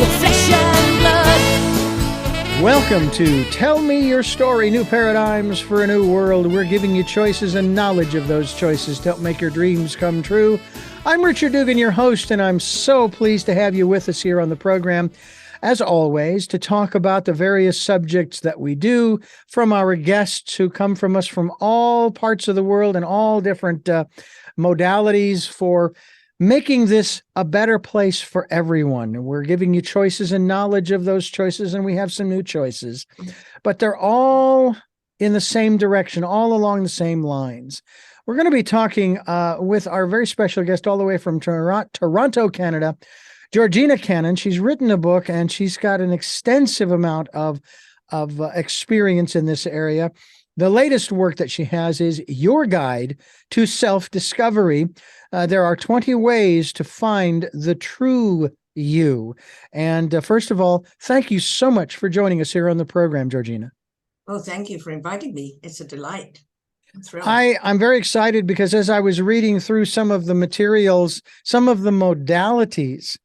your flesh and blood. Welcome to Tell Me Your Story, New Paradigms for a New World. We're giving you choices and knowledge of those choices to help make your dreams come true. I'm Richard Dugan, your host, and I'm so pleased to have you with us here on the program, as always, to talk about the various subjects that we do from our guests who come from us from all parts of the world and all different modalities for making this a better place for everyone. We're giving you choices and knowledge of those choices, and we have some new choices, but they're all in the same direction, all along the same lines. We're going to be talking with our very special guest all the way from Toronto, Canada, Georgina Cannon. She's written a book, and she's got an extensive amount of experience in this area. The latest work that she has is Your Guide to Self-Discovery. There are 20 ways to find the true you. And first of all, thank you so much for joining us here on the program, Georgina. Oh, thank you for inviting me. It's a delight. I'm thrilled. I'm very excited because as I was reading through some of the materials, some of the modalities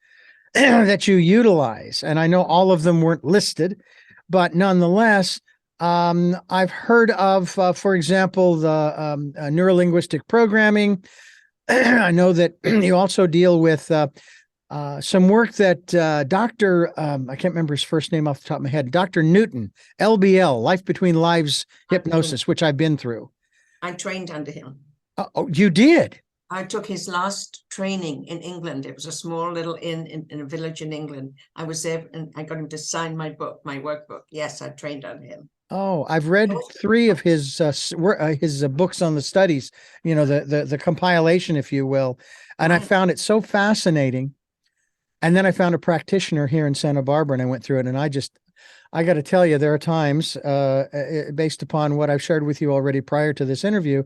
that you utilize, and I know all of them weren't listed, but nonetheless, I've heard of, for example, the neurolinguistic programming. I know that you also deal with some work that Dr. I can't remember his first name off the top of my head, Dr. Newton, LBL, Life Between Lives Hypnosis, which I've been through. I trained under him. Oh, you did? I took his last training in England. It was a small little inn in a village in England. I was there and I got him to sign my book, my workbook. Yes, I trained under him. Oh, I've read 3 of his books on the studies, you know, the compilation, if you will. And I found it so fascinating. And then I found a practitioner here in Santa Barbara and I went through it. And I got to tell you, there are times based upon what I've shared with you already prior to this interview,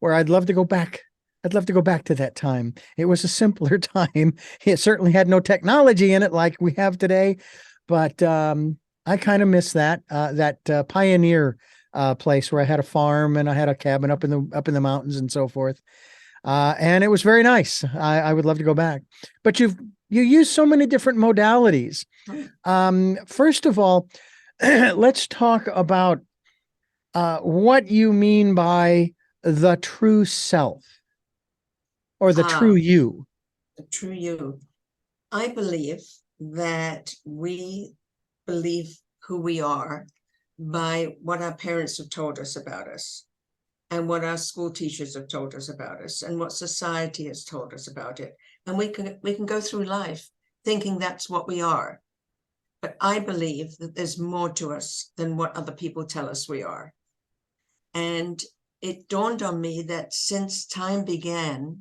where I'd love to go back. I'd love to go back to that time. It was a simpler time. It certainly had no technology in it like we have today, but I kind of miss that pioneer place where I had a farm and I had a cabin up in the mountains and so forth. And it was very nice. I would love to go back. But you use so many different modalities. First of all, let's talk about what you mean by the true self or the true you. The true you. I believe that we believe who we are by what our parents have told us about us and what our school teachers have told us about us and what society has told us about it. And we can go through life thinking that's what we are. But I believe that there's more to us than what other people tell us we are. And it dawned on me that since time began,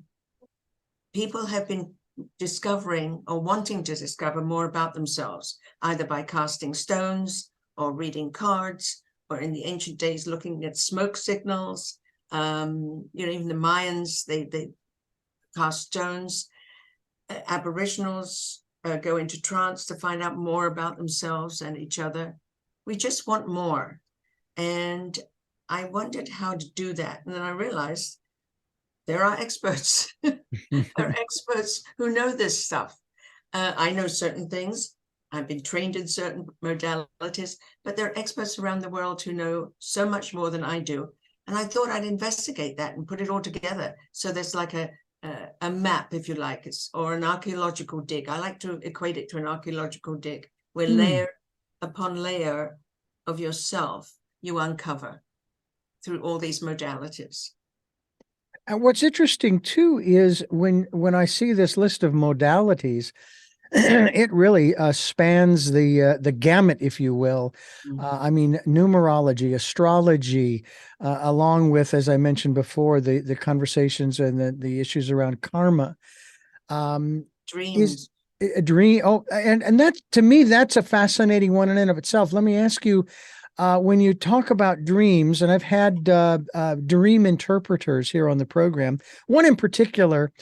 people have been discovering or wanting to discover more about themselves, either by casting stones or reading cards, or in the ancient days, looking at smoke signals. Even the Mayans, they cast stones. Aboriginals go into trance to find out more about themselves and each other. We just want more. And I wondered how to do that. And then I realized there are experts. There are experts who know this stuff. I know certain things. I've been trained in certain modalities, but there are experts around the world who know so much more than I do. And I thought I'd investigate that and put it all together. So there's like a map, if you like, or an archaeological dig. I like to equate it to an archaeological dig, where layer upon layer of yourself you uncover through all these modalities. And what's interesting too is when I see this list of modalities, it really spans the gamut, if you will. I mean, numerology, astrology, along with, as I mentioned before, the conversations and the issues around karma. Dreams. A dream. Oh, and that, to me, that's a fascinating one in and of itself. Let me ask you, when you talk about dreams, and I've had dream interpreters here on the program, one in particular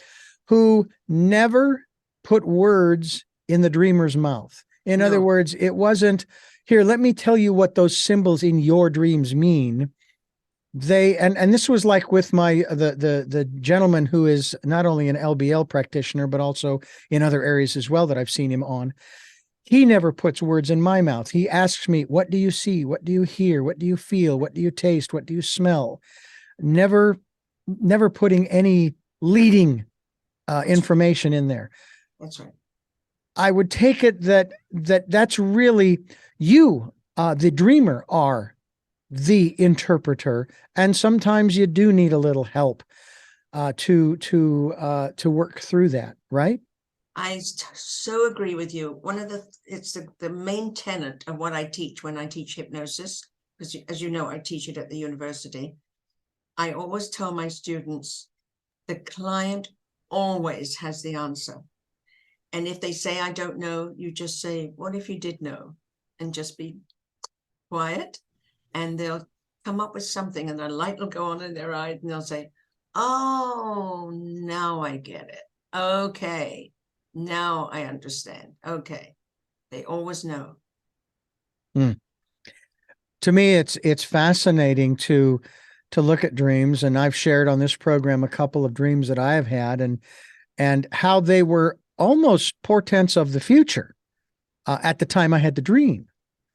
who never put words in the dreamer's mouth. In other words, it wasn't, here, let me tell you what those symbols in your dreams mean. They, and this was like with the gentleman who is not only an LBL practitioner, but also in other areas as well that I've seen him on. He never puts words in my mouth. He asks me, what do you see? What do you hear? What do you feel? What do you taste? What do you smell? Never putting any leading information in there. That's right. I would take it that's really you, the dreamer, are the interpreter, and sometimes you do need a little help to work through that, right? So agree with you. It's the main tenet of what I teach when I teach hypnosis, because as you know, I teach it at the university. I always tell my students, the client always has the answer. And if they say, I don't know, you just say, what if you did know? And just be quiet, and they'll come up with something, and the light will go on in their eyes, and they'll say, oh, now I get it. Okay. Now I understand. Okay. They always know. To me, it's fascinating to look at dreams, and I've shared on this program a couple of dreams that I have had, and how they were almost portents of the future at the time I had the dream.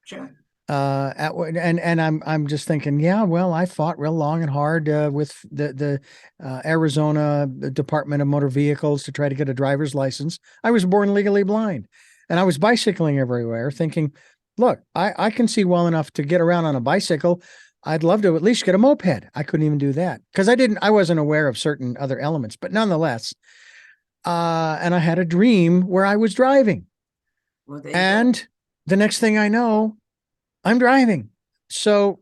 Sure. And I'm just thinking, yeah, well, I fought real long and hard with the Arizona Department of Motor Vehicles to try to get a driver's license. I was born legally blind, and I was bicycling everywhere thinking, look, I can see well enough to get around on a bicycle. I'd love to at least get a moped. I couldn't even do that because I wasn't aware of certain other elements, but nonetheless, and I had a dream where I was driving, and the next thing I know, I'm driving. So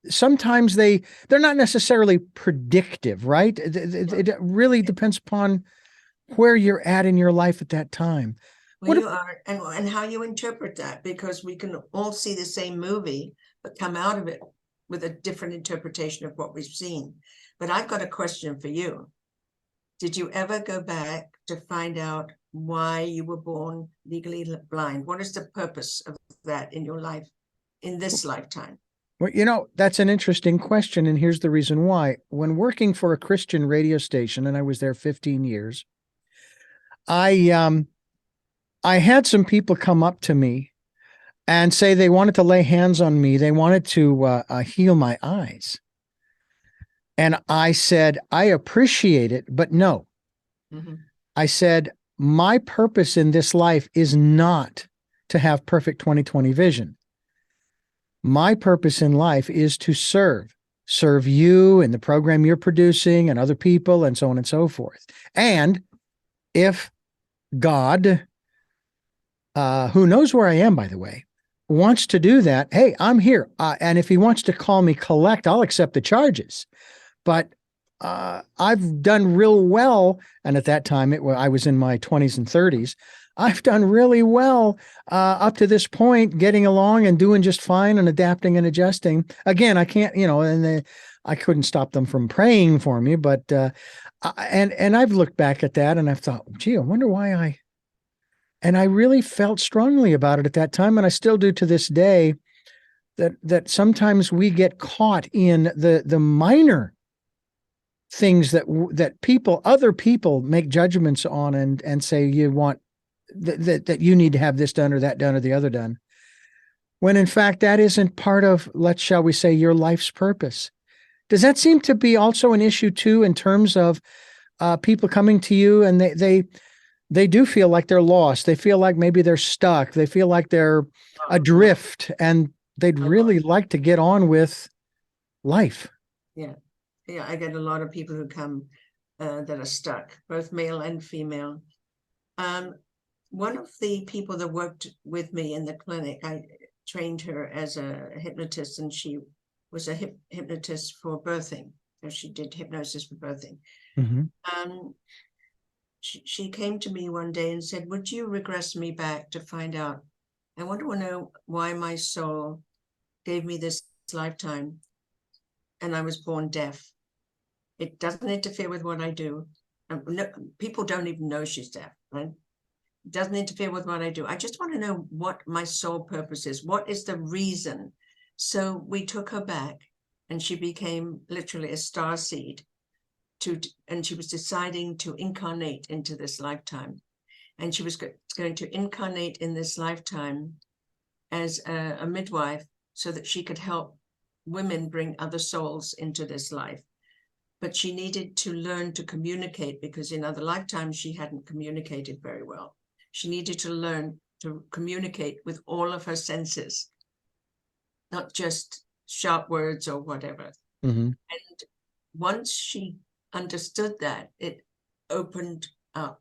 sometimes they're not necessarily predictive, right? It really depends upon where you're at in your life at that time. Where you are and how you interpret that, because we can all see the same movie, but come out of it with a different interpretation of what we've seen. But I've got a question for you. Did you ever go back to find out why you were born legally blind? What is the purpose of that in your life? In this lifetime? Well, that's an interesting question. And here's the reason why. When working for a Christian radio station, and I was there 15 years, I had some people come up to me and say they wanted to lay hands on me. They wanted to heal my eyes. And I said, I appreciate it, but no. Mm-hmm. I said, my purpose in this life is not to have perfect 20/20 vision. My purpose in life is to serve you and the program you're producing and other people and so on and so forth. And if God, who knows where I am, by the way, wants to do that, hey, I'm here. And if he wants to call me collect, I'll accept the charges. But I've done real well. And at that time, I was in my 20s and 30s. I've done really well up to this point, getting along and doing just fine and adapting and adjusting. Again, I can't, I couldn't stop them from praying for me, but and I've looked back at that and I've thought, gee, I wonder why and I really felt strongly about it at that time, and I still do to this day. That sometimes we get caught in the minor things that other people make judgments on and say you want. That you need to have this done or that done or the other done, when in fact that isn't part of, shall we say, your life's purpose. Does that seem to be also an issue too, in terms of people coming to you and they do feel like they're lost, they feel like maybe they're stuck, they feel like they're adrift, and they'd really like to get on with life? Yeah, I get a lot of people who come that are stuck, both male and female. One of the people that worked with me in the clinic, I trained her as a hypnotist, and she was a hypnotist for birthing. So she did hypnosis for birthing. Mm-hmm. She came to me one day and said, would you regress me back to find out? I want to know why my soul gave me this lifetime and I was born deaf. It doesn't interfere with what I do. No, people don't even know she's deaf, right? Doesn't interfere with what I do. I just want to know what my soul purpose is. What is the reason? So we took her back, and she became literally a star seed and she was deciding to incarnate into this lifetime. and she was going to incarnate in this lifetime as a midwife so that she could help women bring other souls into this life. But she needed to learn to communicate, because in other lifetimes she hadn't communicated very well. She needed to learn to communicate with all of her senses, not just sharp words or whatever. Mm-hmm. And once she understood that, it opened up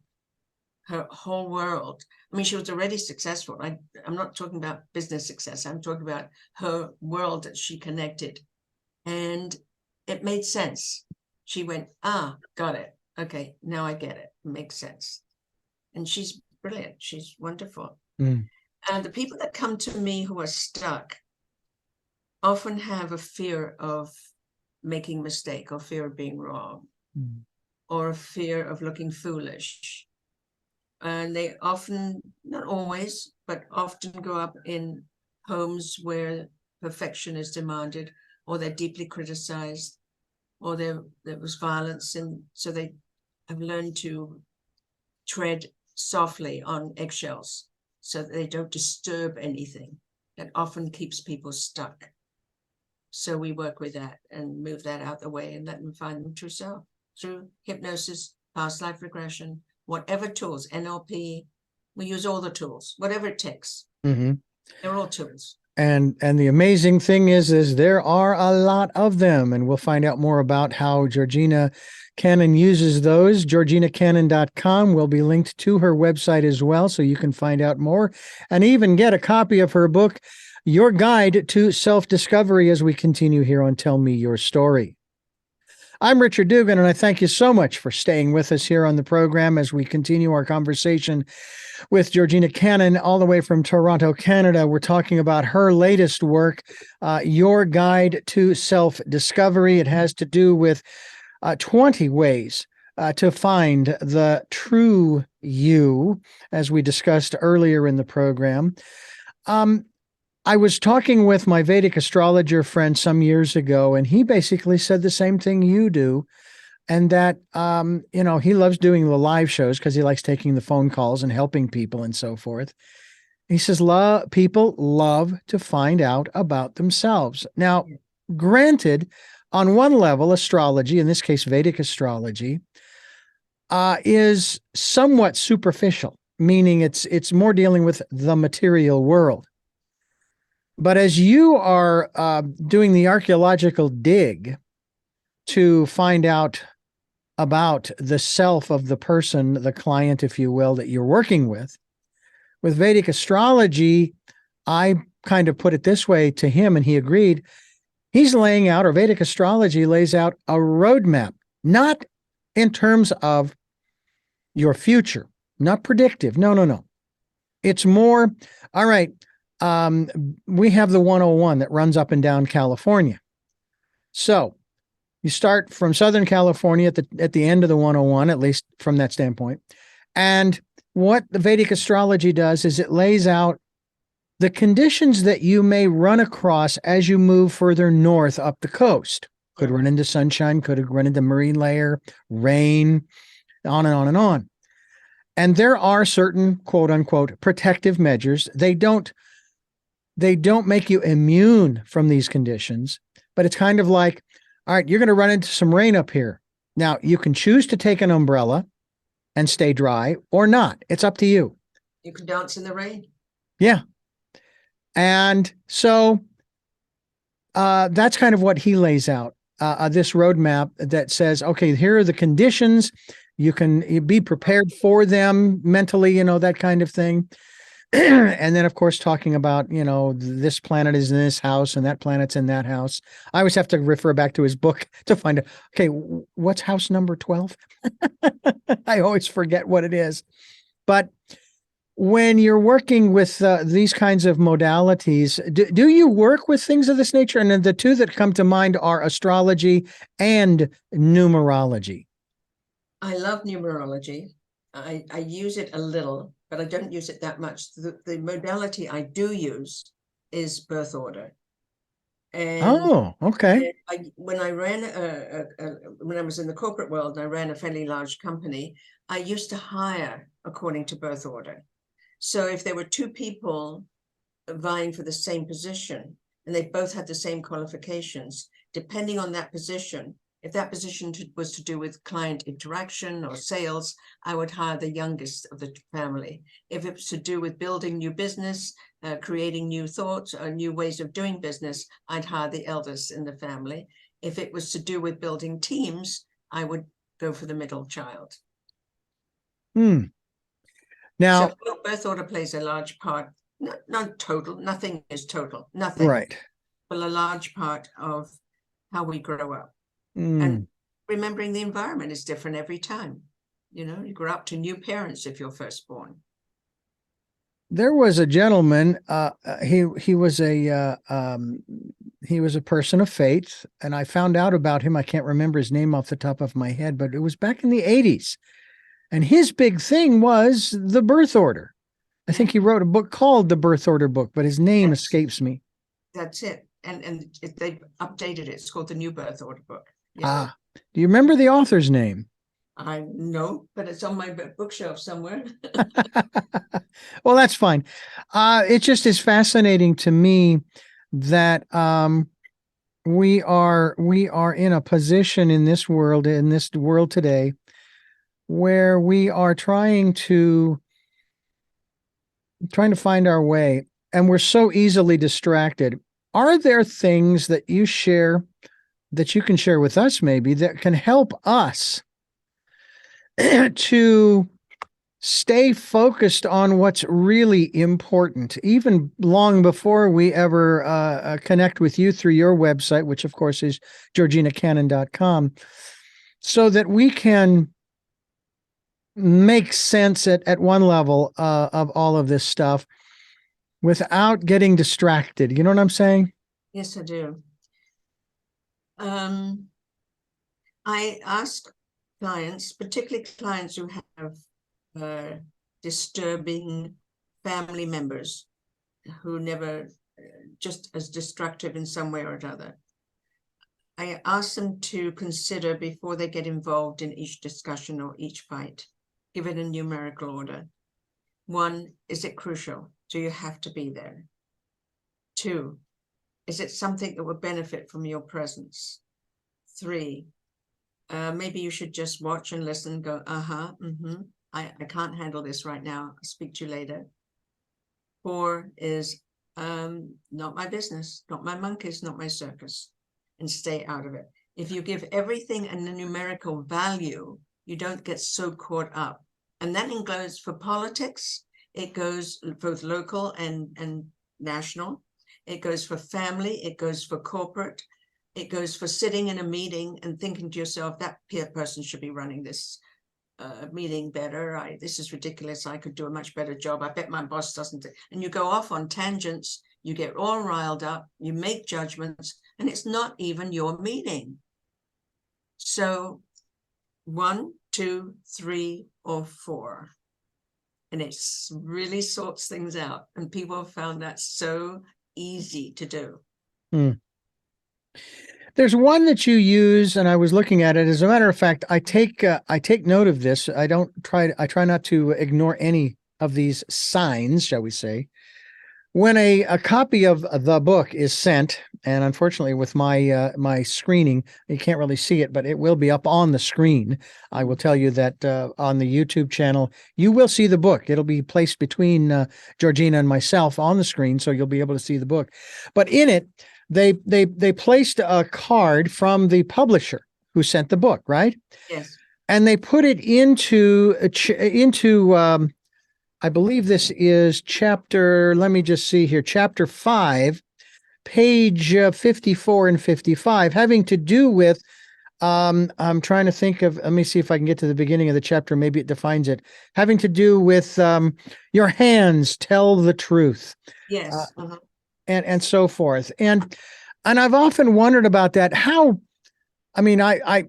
her whole world. I mean, she was already successful. I'm not talking about business success. I'm talking about her world that she connected. And it made sense. She went, got it. Okay, now I get it. It makes sense. And she's brilliant. She's wonderful. Mm. And the people that come to me who are stuck often have a fear of making a mistake, or fear of being wrong, or a fear of looking foolish. And they often, not always, but often grow up in homes where perfection is demanded, or they're deeply criticized, or there was violence. And so they have learned to tread softly on eggshells so that they don't disturb anything. That often keeps people stuck. So we work with that and move that out the way and let them find them true self through hypnosis, past life regression, whatever tools, NLP. We use all the tools, whatever it takes. Mm-hmm. They're all tools. And the amazing thing is there are a lot of them, and we'll find out more about how Georgina Cannon uses those. GeorginaCannon.com will be linked to her website as well, so you can find out more and even get a copy of her book, Your Guide to Self-Discovery, as we continue here on Tell Me Your Story. I'm Richard Dugan, and I thank you so much for staying with us here on the program as we continue our conversation with Georgina Cannon, all the way from Toronto, Canada. We're talking about her latest work, Your Guide to Self-Discovery. It has to do with 20 ways to find the true you, as we discussed earlier in the program. I was talking with my Vedic astrologer friend some years ago, and he basically said the same thing you do. And that, he loves doing the live shows because he likes taking the phone calls and helping people and so forth. He says, people love to find out about themselves. Now, granted, on one level, astrology, in this case, Vedic astrology, is somewhat superficial, meaning it's more dealing with the material world. But as you are doing the archaeological dig to find out about the self of the person, the client, if you will, that you're working with Vedic astrology, I kind of put it this way to him, and he agreed. He's laying out, or Vedic astrology lays out, a roadmap, not in terms of your future, not predictive. No. It's more, all right, we have the 101 that runs up and down California. So you start from Southern California at the end of the 101, at least from that standpoint. And what the Vedic astrology does is it lays out the conditions that you may run across as you move further north up the coast. Could run into sunshine, could run into marine layer, rain, on and on and on. And there are certain quote unquote protective measures. They don't make you immune from these conditions, but it's kind of like, all right, you're going to run into some rain up here. Now, you can choose to take an umbrella and stay dry or not. It's up to you. You can dance in the rain. Yeah. And so that's kind of what he lays out, this roadmap that says, okay, here are the conditions. You can be prepared for them mentally, that kind of thing. And then, of course, talking about, this planet is in this house and that planet's in that house. I always have to refer back to his book to find out, okay, what's house number 12? I always forget what it is. But when you're working with these kinds of modalities, do you work with things of this nature? And then the two that come to mind are astrology and numerology. I love numerology. I use it a little, but I don't use it that much. The modality I do use is birth order. And okay. When I ran when I was in the corporate world and I ran a fairly large company, I used to hire according to birth order. So if there were two people vying for the same position and they both had the same qualifications, depending on that position, if that position was to do with client interaction or sales, I would hire the youngest of the family. If it was to do with building new business, creating new thoughts or new ways of doing business, I'd hire the eldest in the family. If it was to do with building teams, I would go for the middle child. Now, so birth order plays a large part, not total, nothing is total, nothing. Right. But a large part of how we grow up. Mm. And remembering the environment is different every time. You know, you grow up to new parents if you're firstborn. There was a gentleman, he was a person of faith, and I found out about him. I can't remember his name off the top of my head, but it was back in the 80s. And his big thing was the birth order. I think he wrote a book called The Birth Order Book, but his name escapes me. That's it. And they've updated it. It's called the New Birth Order Book. Yeah. Ah, do you remember the author's name? I know, but it's on my bookshelf somewhere. Well, that's fine. It just is fascinating to me that we are in a position in this world today where we are trying to find our way, and we're so easily distracted. Are there things that you share, that you can share with us maybe, that can help us to stay focused on what's really important, even long before we ever connect with you through your website, which of course is georginacannon.com, so that we can make sense at one level of all of this stuff without getting distracted? You know what I'm saying? Yes, I do. I ask clients, particularly clients who have disturbing family members who never just as destructive in some way or another. I ask them to consider before they get involved in each discussion or each fight, give it a numerical order. 1, is it crucial? Do you have to be there? 2, is it something that would benefit from your presence? 3, maybe you should just watch and listen, go, I can't handle this right now. I'll speak to you later. 4 is not my business, not my monkeys, not my circus, and stay out of it. If you give everything a numerical value, you don't get so caught up. And that goes for politics. It goes both local and national. It goes for family. It goes for corporate. It goes for sitting in a meeting and thinking to yourself, that peer person should be running this meeting better. This is ridiculous. I could do a much better job. I bet my boss doesn't. And you go off on tangents. You get all riled up. You make judgments, and it's not even your meeting. So 1, 2, 3, or 4. And it really sorts things out. And people have found that so easy to do. There's one that you use, and I was looking at it. As a matter of fact, I take note of this. I try not to ignore any of these signs, shall we say. When a copy of the book is sent, and unfortunately with my screening, you can't really see it, but it will be up on the screen. I will tell you that on the YouTube channel, you will see the book. It'll be placed between Georgina and myself on the screen, so you'll be able to see the book. But in it, they placed a card from the publisher who sent the book, right? Yes. And they put it into I believe this is chapter, let me just see here, chapter 5, page 54 and 55, having to do with, I'm trying to think of, let me see if I can get to the beginning of the chapter, maybe it defines it, having to do with your hands tell the truth. Yes. And so forth. And I've often wondered about that. How, I mean, I've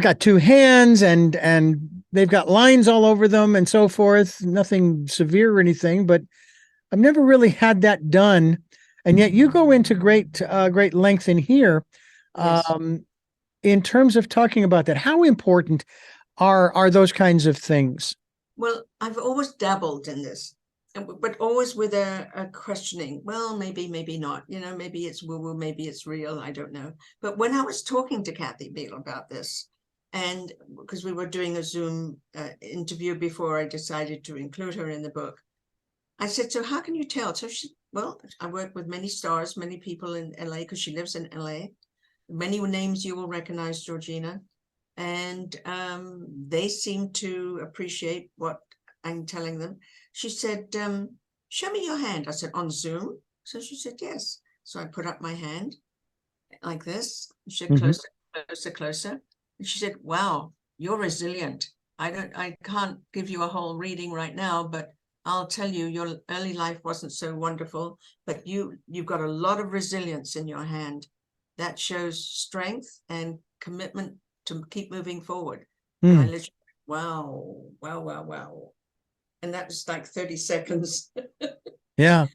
got 2 hands and they've got lines all over them and so forth, nothing severe or anything, but I've never really had that done. And yet you go into great length in here, Yes. in terms of talking about that. How important are those kinds of things? Well, I've always dabbled in this, but always with a questioning. Well, maybe not. Maybe it's woo-woo, maybe it's real. I don't know. But when I was talking to Kathy Beale about this, and because we were doing a Zoom interview before I decided to include her in the book, I said, so how can you tell? So I work with many stars, many people in LA, because she lives in LA. Many names you will recognize, Georgina. And they seem to appreciate what I'm telling them. She said, show me your hand. I said, on Zoom? So she said, yes. So I put up my hand like this. She said, closer, closer, closer. And she said, wow, you're resilient. I can't give you a whole reading right now, but I'll tell you, your early life wasn't so wonderful, but you've got a lot of resilience in your hand. That shows strength and commitment to keep moving forward. And I literally, wow. And that was like 30 seconds. Yeah.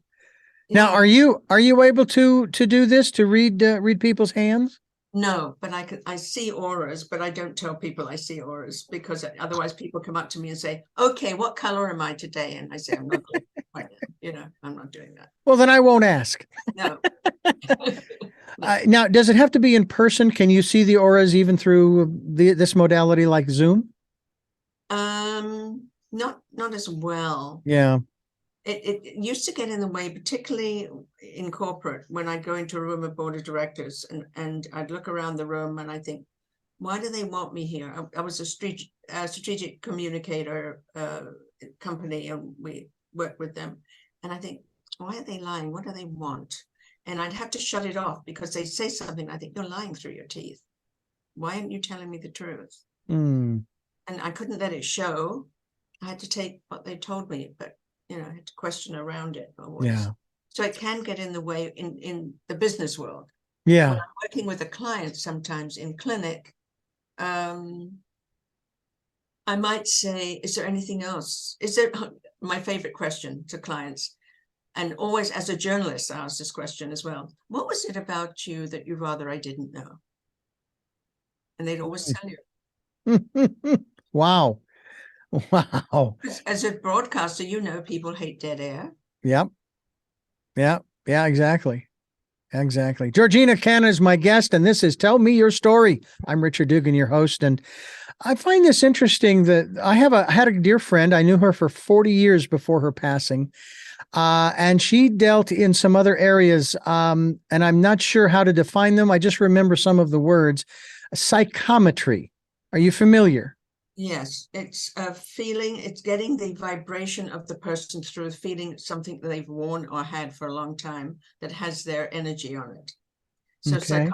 Now, are you able to do this, to read people's hands? No, but I see auras, but I don't tell people I see auras, because otherwise people come up to me and say, okay, what color am I today? And I say, I'm not doing that. I'm not doing that. Well, then I won't ask. No. Now, does it have to be in person? Can you see the auras even through this modality like Zoom? Not as well. Yeah. It used to get in the way, particularly in corporate, when I'd go into a room of board of directors and I'd look around the room and I think, why do they want me here? I was a strategic communicator company, and we worked with them. And I think, why are they lying? What do they want? And I'd have to shut it off because they say something. I think, you're lying through your teeth. Why aren't you telling me the truth? And I couldn't let it show. I had to take what they told me, but I had to question around it always. Yeah. So it can get in the way in the business world. Yeah. When I'm working with a client, sometimes in clinic, I might say, is there anything else? My favorite question to clients, and always as a journalist, I ask this question as well. What was it about you that you'd rather I didn't know? And they'd always tell you. Wow. Wow. As a broadcaster, people hate dead air. Yep. Yeah. Yeah, exactly. Exactly. Georgina Cannon is my guest, and this is Tell Me Your Story. I'm Richard Dugan, your host, and I find this interesting that I had a dear friend. I knew her for 40 years before her passing, and she dealt in some other areas, and I'm not sure how to define them. I just remember some of the words. Psychometry. Are you familiar? Yes, it's a feeling, it's getting the vibration of the person through feeling something that they've worn or had for a long time that has their energy on it. So Okay.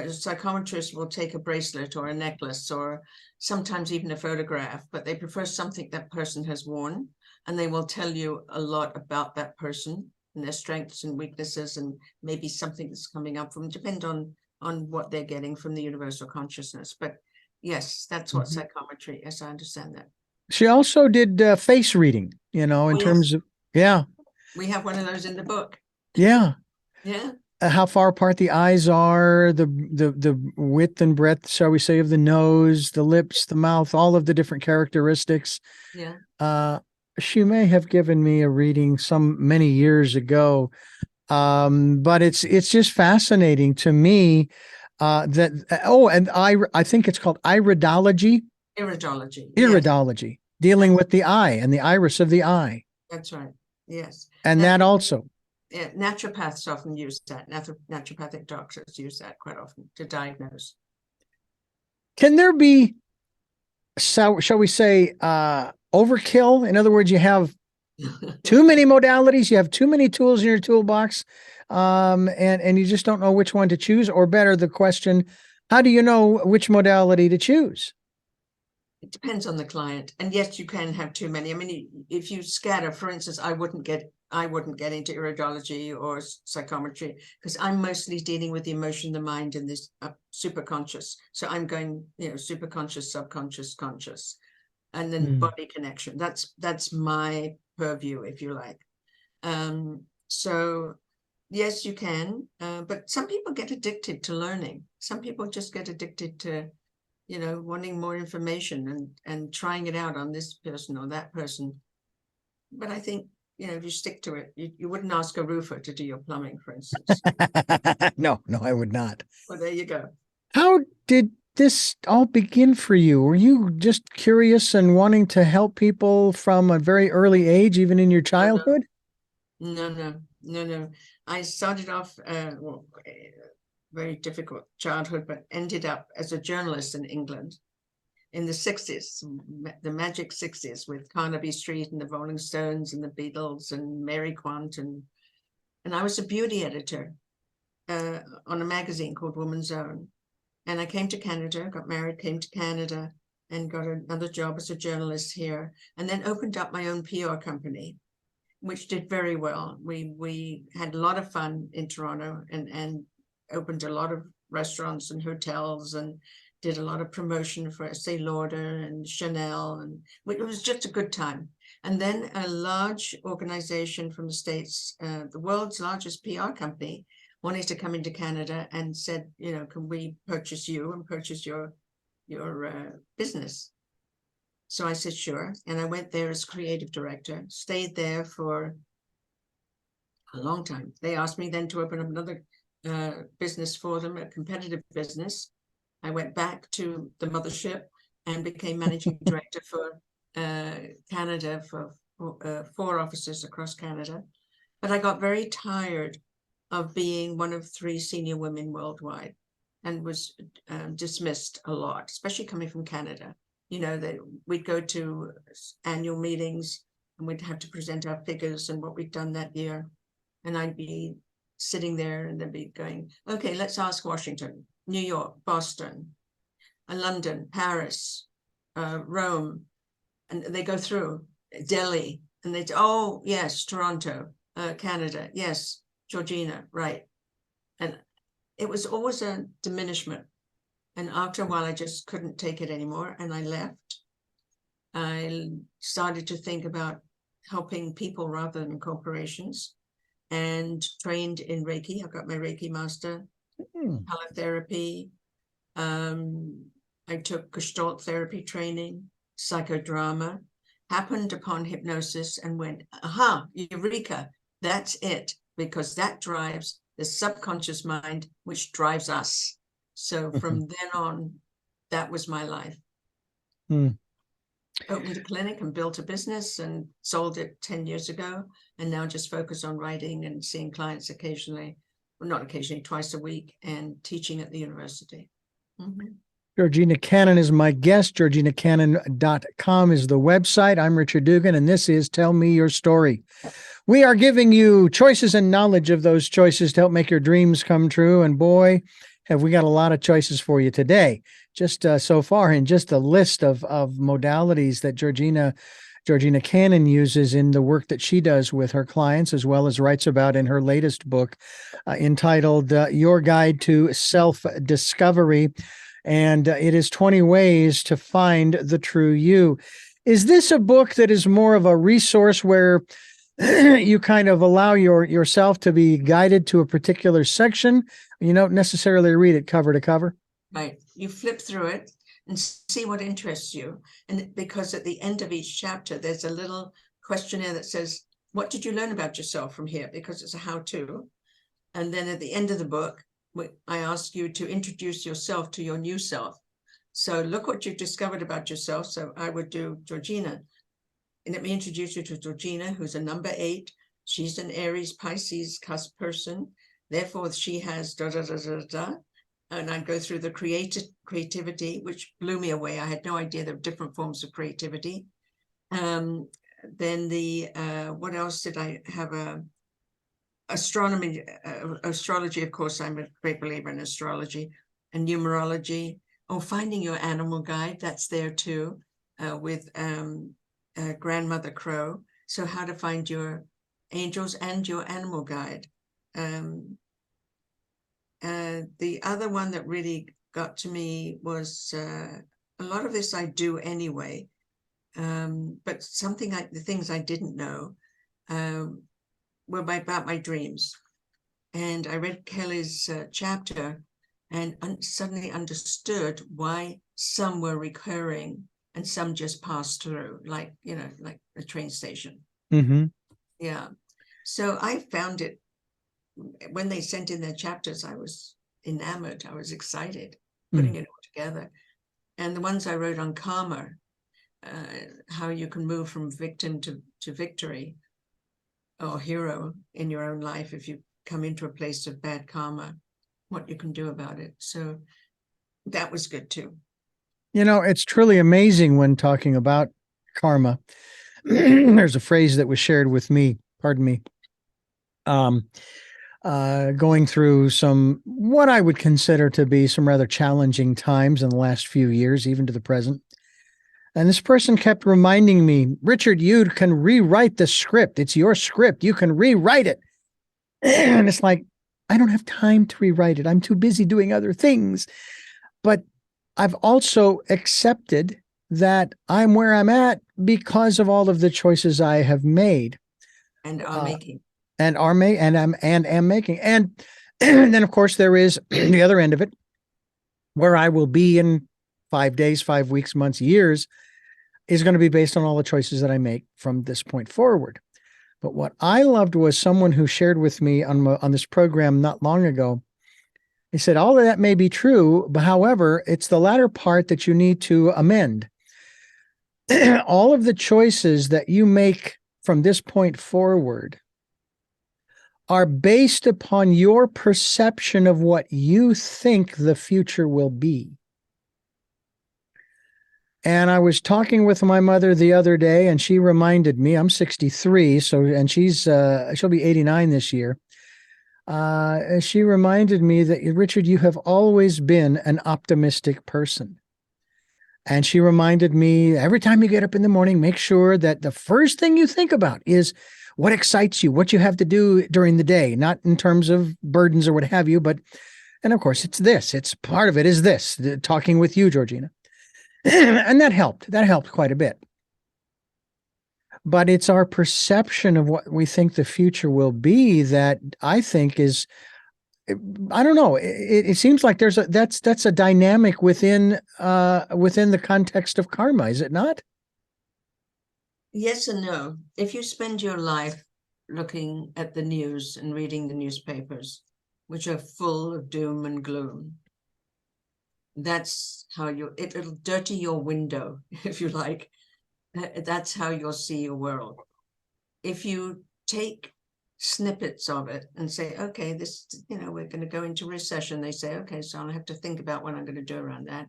psychometrists will take a bracelet or a necklace or sometimes even a photograph, but they prefer something that person has worn, and they will tell you a lot about that person and their strengths and weaknesses, and maybe something that's coming up from, depend on what they're getting from the universal consciousness. But yes, that's what psychometry. Yes, I understand that. She also did face reading, in terms of, yeah. We have one of those in the book. Yeah. Yeah. How far apart the eyes are, the width and breadth, shall we say, of the nose, the lips, the mouth, all of the different characteristics. Yeah. She may have given me a reading many years ago. But it's just fascinating to me. And I think it's called iridology. Iridology. Dealing with the eye and the iris of the eye. That's right. Yes. And that also. Yeah, naturopaths often use that. Naturopathic doctors use that quite often to diagnose. Can there be, shall we say, overkill? In other words, you have too many modalities, you have too many tools in your toolbox, and you just don't know which one to choose, or better, the question, how do you know which modality to choose? It depends on the client. And yes, you can have too many. I mean, if you scatter, for instance, I wouldn't get into iridology or psychometry, because I'm mostly dealing with the emotion, the mind, and this superconscious. So I'm going, superconscious, subconscious, conscious, and then body connection. That's my purview, if you like. So yes, you can, but some people get addicted to learning. Some people just get addicted to you know, wanting more information and trying it out on this person or that person. But I think, you know, if you stick to it, you wouldn't ask a roofer to do your plumbing, for instance. No, I would not. Well, there you go. How did this all begin for you? Were you just curious and wanting to help people from a very early age, even in your childhood? No. I started off, very difficult childhood, but ended up as a journalist in England in the 60s, the magic 60s, with Carnaby Street and the Rolling Stones and the Beatles and Mary Quant. And I was a beauty editor on a magazine called Woman's Own. And I came to Canada, got married, came to Canada, and got another job as a journalist here, and then opened up my own PR company, which did very well. We had a lot of fun in Toronto and opened a lot of restaurants and hotels and did a lot of promotion for Estee Lauder and Chanel, and it was just a good time. And then a large organization from the States, the world's largest PR company, wanted to come into Canada and said, you know, can we purchase you and purchase your business? So I said, sure. And I went there as creative director, stayed there for a long time. They asked me then to open up another business for them, a competitive business. I went back to the mothership and became managing director for Canada, for 4 offices across Canada. But I got very tired of being one of 3 senior women worldwide, and was dismissed a lot, especially coming from Canada. You know, that we'd go to annual meetings and we'd have to present our figures and what we'd done that year. And I'd be sitting there and they'd be going, okay, let's ask Washington, New York, Boston, London, Paris, Rome. And they go through Delhi and they'd, oh, yes, Toronto, Canada, yes, Georgina, right. And it was always a diminishment. And after a while, I just couldn't take it anymore. And I left. I started to think about helping people rather than corporations, and trained in Reiki. I got my Reiki Master, Hypnotherapy. I took Gestalt therapy training, psychodrama, happened upon hypnosis and went, aha, eureka, that's it. Because that drives the subconscious mind, which drives us. So from then on, that was my life. Opened a clinic and built a business and sold it 10 years ago, and now just focus on writing and seeing clients occasionally, well, not occasionally, twice a week, and teaching at the university. Georgina Cannon is my guest. GeorginaCannon.com is the website. I'm Richard Dugan, and this is Tell Me Your Story. We are giving you choices and knowledge of those choices to help make your dreams come true. And boy, have we got a lot of choices for you today. Just so far, in just a list of modalities that Georgina Cannon uses in the work that she does with her clients, as well as writes about in her latest book entitled Your Guide to Self-Discovery. And it is 20 ways to find the true you. Is this a book that is more of a resource where you kind of allow yourself to be guided to a particular section? You don't necessarily read it cover to cover. Right. You flip through it and see what interests you. And because at the end of each chapter, there's a little questionnaire that says, what did you learn about yourself from here? Because it's a how-to. And then at the end of the book, I ask you to introduce yourself to your new self. So look what you've discovered about yourself. So I would do Georgina. And let me introduce you to Georgina, who's a number 8. She's an Aries Pisces cusp person. Therefore, she has da da da da da. And I go through the creativity, which blew me away. I had no idea there were different forms of creativity. Then the what else did I have? Astrology, of course. I'm a great believer in astrology and numerology. Oh, finding your animal guide, that's there too, with Grandmother Crow. So how to find your angels and your animal guide. The other one that really got to me was a lot of this I do anyway, but the things I didn't know were about my dreams. And I read Kelly's chapter and suddenly understood why some were recurring, and some just passed through, like, like a train station. Mm-hmm. Yeah. So I found it, when they sent in their chapters, I was enamored. I was excited putting it all together. And the ones I wrote on karma, how you can move from victim to victory or hero in your own life if you come into a place of bad karma, what you can do about it. So that was good too. It's truly amazing when talking about karma. There's a phrase that was shared with me, pardon me, going through some, what I would consider to be some rather challenging times in the last few years, even to the present. And this person kept reminding me, Richard, you can rewrite the script. It's your script. You can rewrite it. And it's like, I don't have time to rewrite it. I'm too busy doing other things. But I've also accepted that I'm where I'm at because of all of the choices I have made and are making. And am making. And then, of course, there is the other end of it, where I will be in 5 days, 5 weeks, months, years, is going to be based on all the choices that I make from this point forward. But what I loved was someone who shared with me on this program not long ago. He said, all of that may be true, but however, it's the latter part that you need to amend. All of the choices that you make from this point forward are based upon your perception of what you think the future will be. And I was talking with my mother the other day, and she reminded me, I'm 63, and she'll be 89 this year. She reminded me that, Richard, you have always been an optimistic person. And she reminded me, every time you get up in the morning, make sure that the first thing you think about is what excites you, what you have to do during the day, not in terms of burdens or what have you, and of course it's part of it is this, talking with you, Georgina. And that helped quite a bit. But it's our perception of what we think the future will be that I think is, I don't know. It seems like that's a dynamic within the context of karma, is it not? Yes and no. If you spend your life looking at the news and reading the newspapers, which are full of doom and gloom, that's how it'll dirty your window, if you like. That's how you'll see your world. If you take snippets of it and say, okay, this, we're going to go into recession. They say, okay, so I'll have to think about what I'm going to do around that.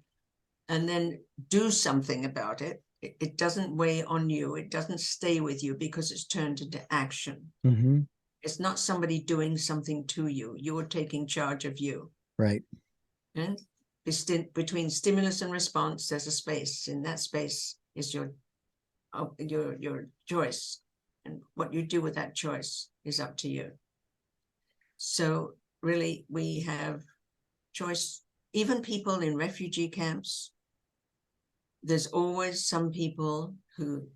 And then do something about it. It doesn't weigh on you. It doesn't stay with you because it's turned into action. Mm-hmm. It's not somebody doing something to you. You're taking charge of you. Right. And between stimulus and response, there's a space. In that space is your choice. And what you do with that choice is up to you. So really, we have choice. Even people in refugee camps, there's always some people who,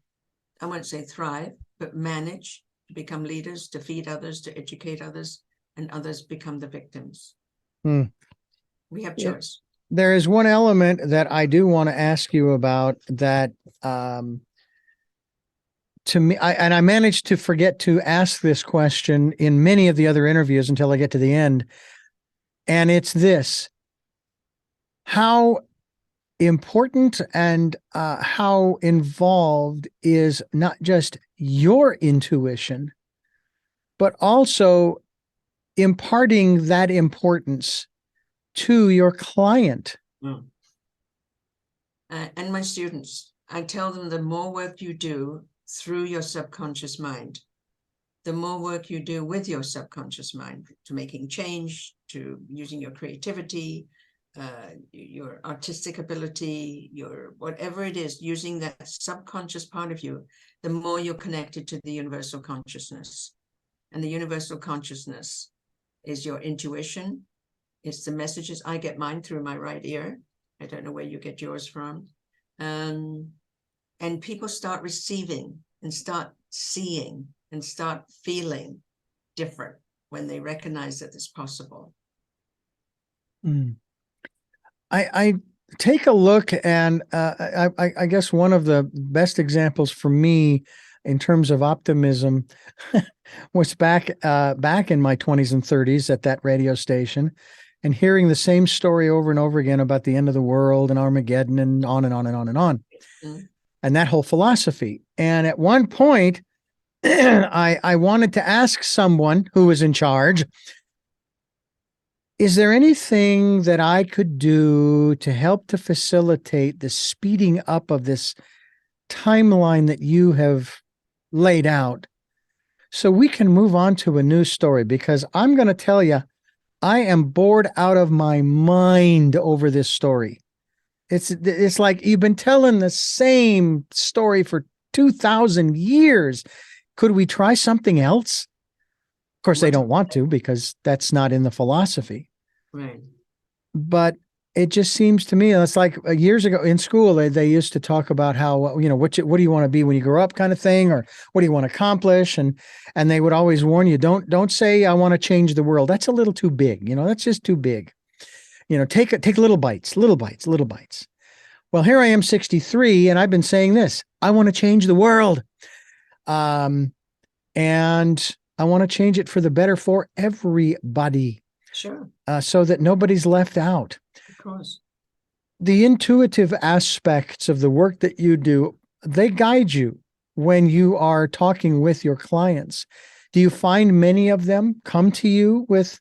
I won't say thrive, but manage to become leaders, to feed others, to educate others, and others become the victims. We have choice. There is one element that I do want to ask you about that, to me, I managed to forget to ask this question in many of the other interviews until I get to the end. And it's this: how important and how involved is not just your intuition, but also imparting that importance to your client? And my students, I tell them the more work you do through your subconscious mind, the more work you do with your subconscious mind, to making change, to using your creativity, your artistic ability, your whatever it is, using that subconscious part of you, the more you're connected to the universal consciousness. And the universal consciousness is your intuition. It's the messages. I get mine through my right ear. I don't know where you get yours from. And people start receiving and start seeing and start feeling different when they recognize that it's possible. I take a look, and I guess one of the best examples for me in terms of optimism was back in my 20s and 30s at that radio station, and hearing the same story over and over again about the end of the world and Armageddon and on and on and on and on, and that whole philosophy. And at one point, I wanted to ask someone who was in charge, is there anything that I could do to help to facilitate the speeding up of this timeline that you have laid out so we can move on to a new story? Because I'm going to tell you, I am bored out of my mind over this story. It's like you've been telling the same story for 2,000 years. Could we try something else? Of course, they don't want to, because that's not in the philosophy. Right. But it just seems to me, it's like years ago in school, they used to talk about how, what do you want to be when you grow up, kind of thing, or what do you want to accomplish? And they would always warn you, don't say, I want to change the world. That's a little too big. That's just too big. Take little bites. Well, here I am, 63, and I've been saying this, I want to change the world. And I want to change it for the better for everybody. Sure. So that nobody's left out. Of course. The intuitive aspects of the work that you do, they guide you when you are talking with your clients. Do you find many of them come to you with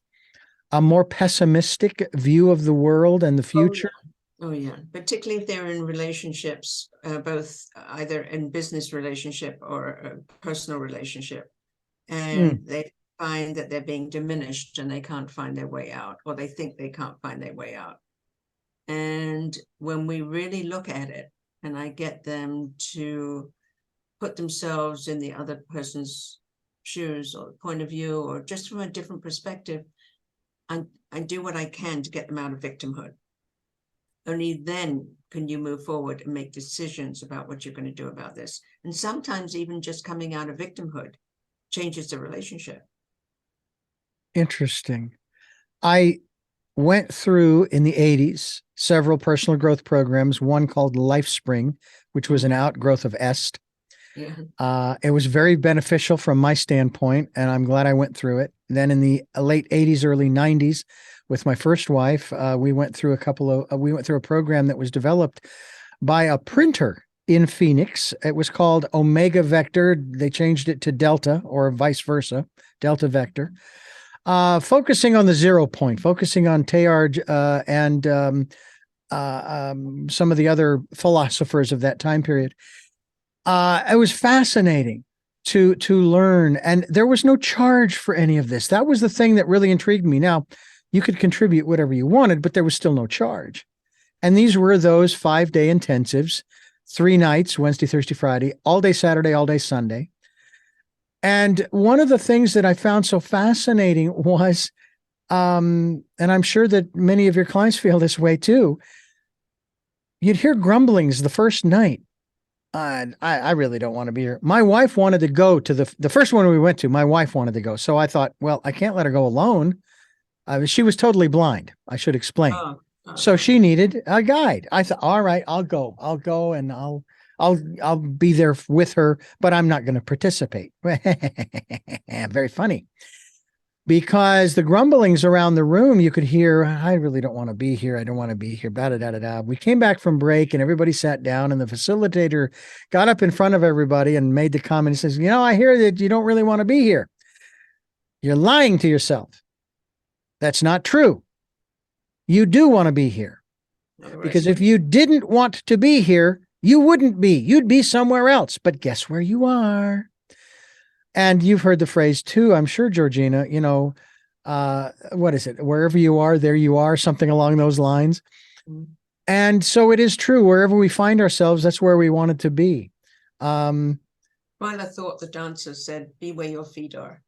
a more pessimistic view of the world and the future? Oh, yeah. Particularly if they're in relationships, both either in business relationship or a personal relationship. And they find that they're being diminished and they can't find their way out, or they think they can't find their way out. And when we really look at it, and I get them to put themselves in the other person's shoes or point of view, or just from a different perspective, I do what I can to get them out of victimhood. Only then can you move forward and make decisions about what you're going to do about this. And sometimes even just coming out of victimhood changes the relationship. Interesting. I went through in the 80s several personal growth programs, one called LifeSpring, which was an outgrowth of EST. Yeah. It was very beneficial from my standpoint, and I'm glad I went through it. Then in the late 80s, early 90s, with my first wife, we went through a program that was developed by a printer in Phoenix. It was called Omega Vector. They changed it to Delta, or vice versa, Delta Vector. Focusing on the 0 point, focusing on Teilhard and some of the other philosophers of that time period. It was fascinating to learn, and there was no charge for any of this. That was the thing that really intrigued me. Now, you could contribute whatever you wanted, but there was still no charge. And these were those 5-day intensives, 3 nights, Wednesday, Thursday, Friday, all day Saturday, all day Sunday. And one of the things that I found so fascinating was, and I'm sure that many of your clients feel this way too, you'd hear grumblings the first night. I really don't want to be here. My wife wanted to go to the first one we went to. My wife wanted to go. So I thought, well, I can't let her go alone. She was totally blind. I should explain. So she needed a guide. I thought, all right, I'll go and I'll be there with her, but I'm not going to participate. Very funny. Because the grumblings around the room, you could hear, I really don't want to be here. I don't want to be here. Da-da-da-da-da. We came back from break and everybody sat down, and the facilitator got up in front of everybody and made the comment. He says, I hear that you don't really want to be here. You're lying to yourself. That's not true. You do want to be here. Because if you didn't want to be here, you wouldn't be. You'd be somewhere else. But guess where you are? And you've heard the phrase too, I'm sure, Georgina, what is it? Wherever you are, there you are, something along those lines. Mm-hmm. And so it is true. Wherever we find ourselves, that's where we want it to be. Well, I thought the dancer said, be where your feet are.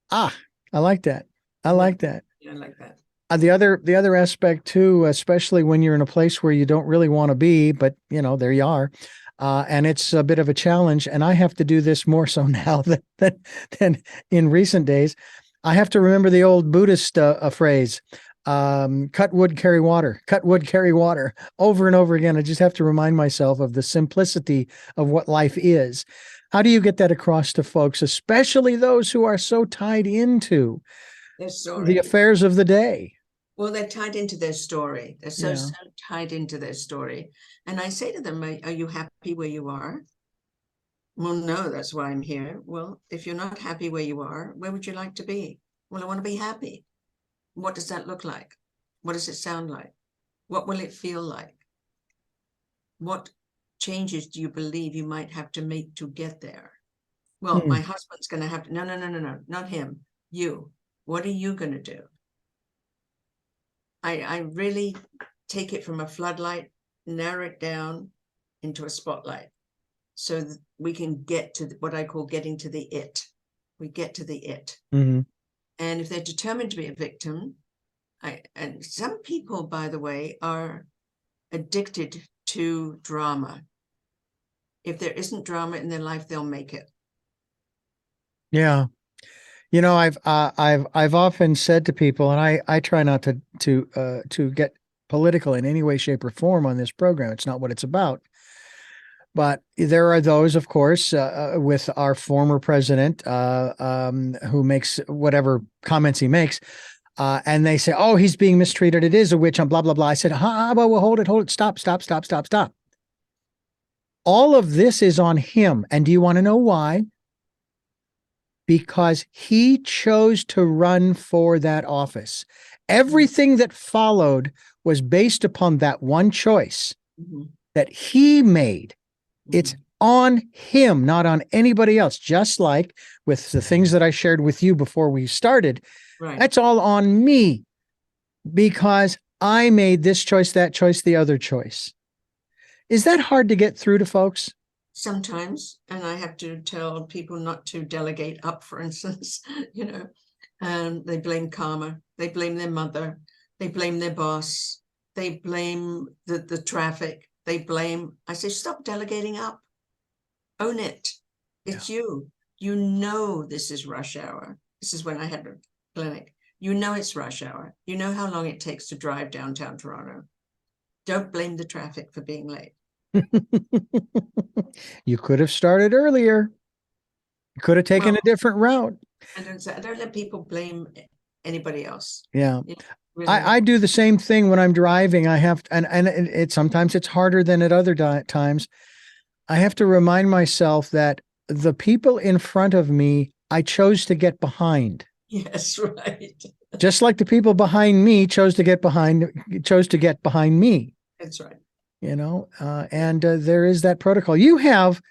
I like that. I like that. Yeah, I like that. The other aspect too, especially when you're in a place where you don't really want to be, but there you are. And it's a bit of a challenge. And I have to do this more so now than in recent days. I have to remember the old Buddhist phrase, cut wood, carry water, cut wood, carry water, over and over again. I just have to remind myself of the simplicity of what life is. How do you get that across to folks, especially those who are so tied into the affairs of the day? Well, they're tied into their story. They're so Yeah. tied into their story. And I say to them, are you happy where you are? Well, no, that's why I'm here. Well, if you're not happy where you are, where would you like to be? Well, I want to be happy. What does that look like? What does it sound like? What will it feel like? What changes do you believe you might have to make to get there? Well, my husband's going to have to, no, not him, you. What are you going to do? I really take it from a floodlight, narrow it down into a spotlight so that we can get to what I call getting to the it. We get to the it. Mm-hmm. And if they're determined to be a victim, and some people, by the way, are addicted to drama. If there isn't drama in their life, they'll make it. Yeah. You know, I've often said to people, and I try not to get political in any way, shape, or form on this program. It's not what it's about. But there are those, of course, with our former president who makes whatever comments he makes, and they say, "Oh, he's being mistreated. It is a witch hunt." Blah blah blah. I said, well, hold it, stop. All of this is on him, and do you want to know why? Because he chose to run for that office. Everything that followed was based upon that one choice that he made. It's on him, not on anybody else. Just like with the things that I shared with you before we started, that's all on me because I made this choice, that choice, the other choice. Is that hard to get through to folks? Sometimes, and I have to tell people not to delegate up, for instance, they blame karma, they blame their mother, they blame their boss, they blame the traffic, I say, stop delegating up, own it. It's you. You know this is rush hour. This is when I had a clinic. You know it's rush hour. You know how long it takes to drive downtown Toronto. Don't blame the traffic for being late. You could have started earlier. You could have taken a different route. I don't let people blame anybody else. Yeah. Really. I do the same thing when I'm driving. I have, and sometimes it's harder than at other times. I have to remind myself that the people in front of me, I chose to get behind. Yes, right. Just like the people behind me chose to get behind me. That's right. And there is that protocol. You have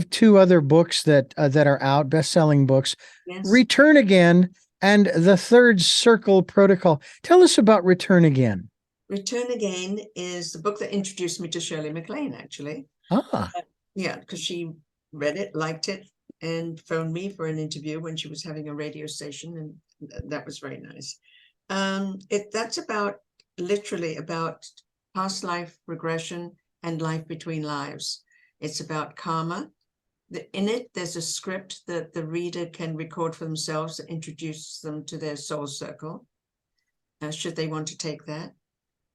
two other books that are out, best-selling books. Yes. Return Again and The Third Circle Protocol. Tell us about Return Again. Return Again is the book that introduced me to Shirley MacLaine, actually. Yeah, because she read it, liked it, and phoned me for an interview when she was having a radio station, and that was very nice. That's literally about past life regression and life between lives. It's about karma. In it, there's a script that the reader can record for themselves that introduces them to their soul circle, should they want to take that.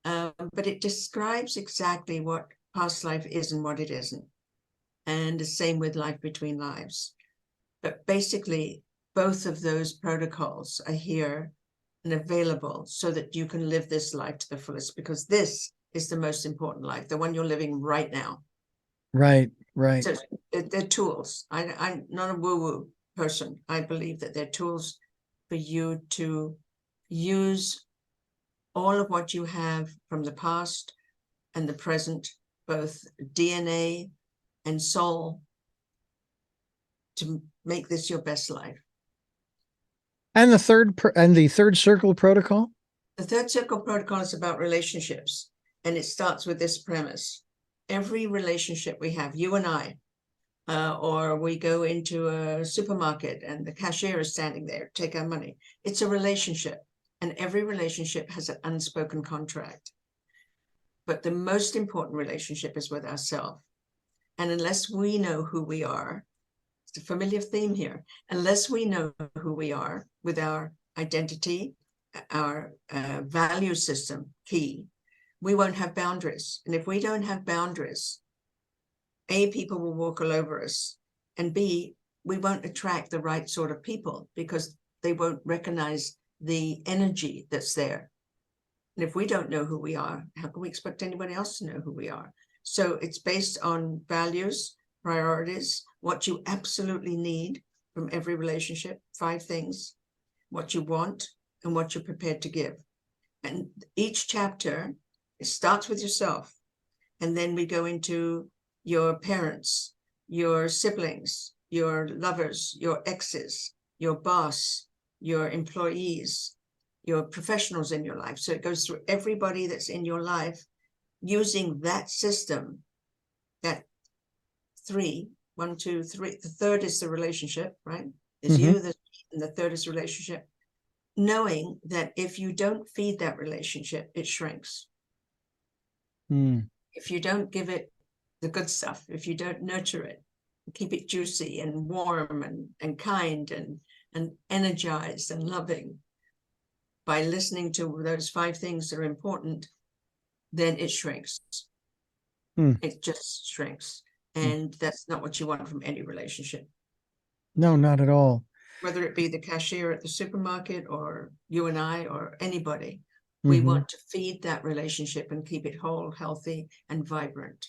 But it describes exactly what past life is and what it isn't. And the same with life between lives. But basically, both of those protocols are here and available so that you can live this life to the fullest, because this is the most important life, the one you're living right now. Right. So they're tools. I'm not a woo-woo person. I believe that they're tools for you to use all of what you have from the past and the present, both DNA and soul, to make this your best life. And the third circle protocol? The third circle protocol is about relationships, and it starts with this premise. Every relationship we have, you and I, or we go into a supermarket and the cashier is standing there, take our money. It's a relationship, and every relationship has an unspoken contract. But the most important relationship is with ourselves. And unless we know who we are, it's a familiar theme here, unless we know who we are with our identity, our value system key, we won't have boundaries. And if we don't have boundaries, A, people will walk all over us, and B, we won't attract the right sort of people because they won't recognize the energy that's there. And if we don't know who we are, how can we expect anybody else to know who we are? So it's based on values, priorities, what you absolutely need from every relationship, 5 things, what you want, and what you're prepared to give. And each chapter, it starts with yourself. And then we go into your parents, your siblings, your lovers, your exes, your boss, your employees, your professionals in your life. So it goes through everybody that's in your life using that system, that 3, 1, 2, 3. The third is the relationship, right? Is you, and the third is relationship. Knowing that if you don't feed that relationship, it shrinks. If you don't give it the good stuff, if you don't nurture it, keep it juicy and warm and kind and energized and loving, by listening to those 5 things that are important, then it shrinks. It just shrinks. And that's not what you want from any relationship. No, not at all. Whether it be the cashier at the supermarket or you and I or anybody, we want to feed that relationship and keep it whole, healthy, and vibrant.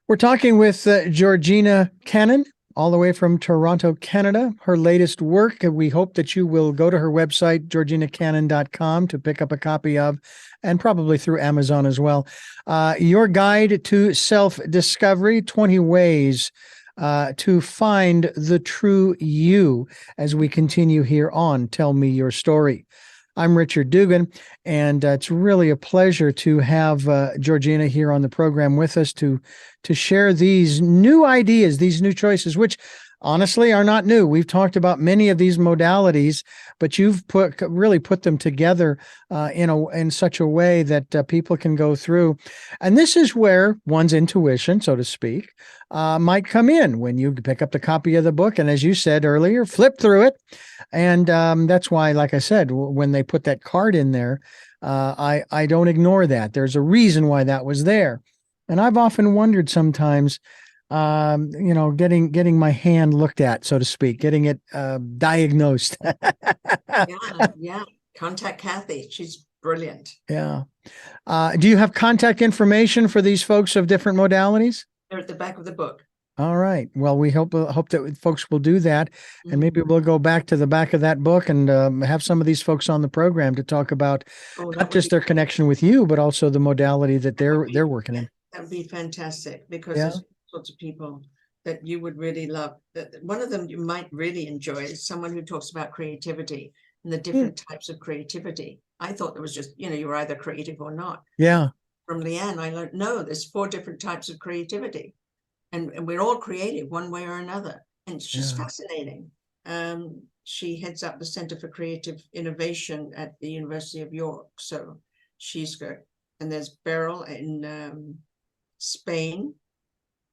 We're talking with Georgina Cannon, all the way from Toronto, Canada. Her latest work, we hope that you will go to her website, georginacannon.com, to pick up a copy of, and probably through Amazon as well. Your Guide to Self-Discovery, 20 Ways to Find the True You, as we continue here on Tell Me Your Story. I'm Richard Dugan, and it's really a pleasure to have Georgina here on the program with us to share these new ideas, these new choices, which honestly are not new. We've talked about many of these modalities, but you've really put them together in such a way that people can go through. And this is where one's intuition, so to speak, might come in when you pick up the copy of the book. And as you said earlier, flip through it. And that's why, like I said, when they put that card in there, I don't ignore that. There's a reason why that was there. And I've often wondered sometimes, getting my hand looked at, so to speak, getting it diagnosed. Yeah. Contact Kathy. She's brilliant. Yeah. Do you have contact information for these folks of different modalities? They're at the back of the book. All right. Well, we hope that folks will do that, and maybe we'll go back to the back of that book and have some of these folks on the program to talk about not just their connection with you, but also the modality that they're working in. That would be fantastic, because there's sorts of people that you would really love. One of them you might really enjoy is someone who talks about creativity and the different types of creativity. I thought there was just, you were either creative or not. Yeah. From Leanne, I learned, no, there's 4 different types of creativity. And we're all creative one way or another. And she's fascinating. She heads up the Center for Creative Innovation at the University of York. So she's good. And there's Beryl in Spain,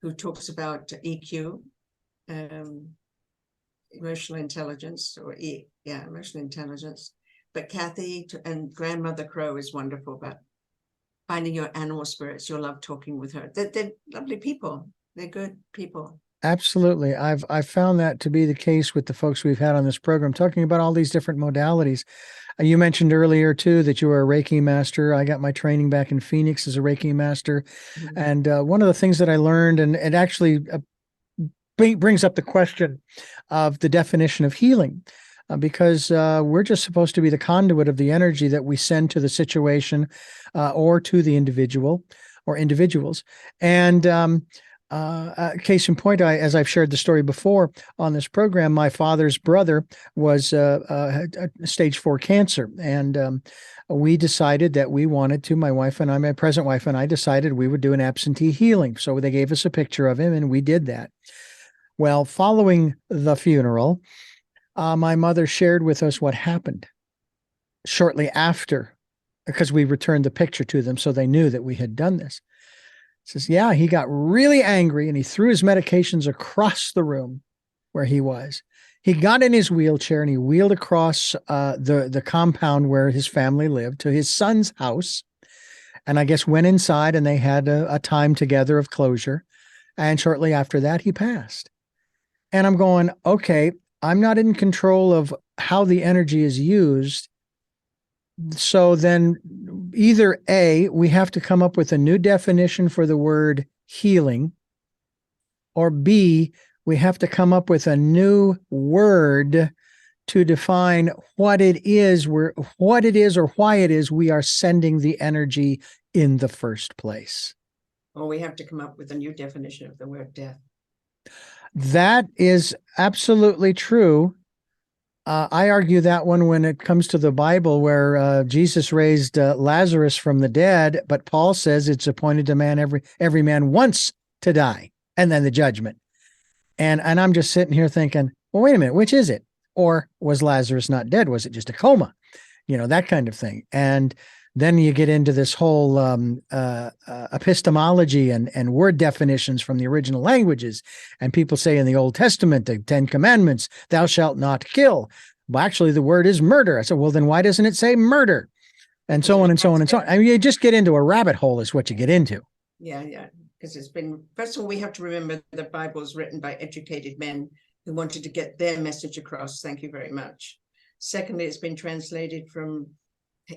who talks about EQ, emotional intelligence, emotional intelligence. But Kathy and Grandmother Crow is wonderful about finding your animal spirits. You'll love talking with her. They're lovely people. They're good people. Absolutely. I've found that to be the case with the folks we've had on this program, talking about all these different modalities. You mentioned earlier, too, that you were a Reiki master. I got my training back in Phoenix as a Reiki master. And one of the things that I learned, and it actually brings up the question of the definition of healing, because we're just supposed to be the conduit of the energy that we send to the situation or to the individual or individuals. And case in point, as I've shared the story before on this program, my father's brother was stage 4 cancer. And we decided that we wanted to, my wife and I, my present wife and I, decided we would do an absentee healing. So they gave us a picture of him, and we did that. Well, following the funeral, my mother shared with us what happened shortly after, because we returned the picture to them so they knew that we had done this. Says, yeah, he got really angry and he threw his medications across the room where he was. He got in his wheelchair and he wheeled across the compound where his family lived to his son's house. And I guess went inside and they had a time together of closure. And shortly after that, he passed. And I'm going, okay, I'm not in control of how the energy is used. So then either A, we have to come up with a new definition for the word healing, or B, we have to come up with a new word to define what it is or why it is we are sending the energy in the first place. Or we have to come up with a new definition of the word death. That is absolutely true. I argue that one when it comes to the Bible, where Jesus raised Lazarus from the dead, but Paul says it's appointed to man every man once to die, and then the judgment. And I'm just sitting here thinking, well, wait a minute, which is it? Or was Lazarus not dead? Was it just a coma? That kind of thing. And then you get into this whole epistemology and word definitions from the original languages. And people say in the Old Testament, the 10 Commandments, thou shalt not kill. Well, actually, the word is murder. I said, well, then why doesn't it say murder? And so on and so on and so on. I mean, you just get into a rabbit hole is what you get into. Yeah. Because it's been, first of all, we have to remember the Bible is written by educated men who wanted to get their message across. Thank you very much. Secondly, it's been translated from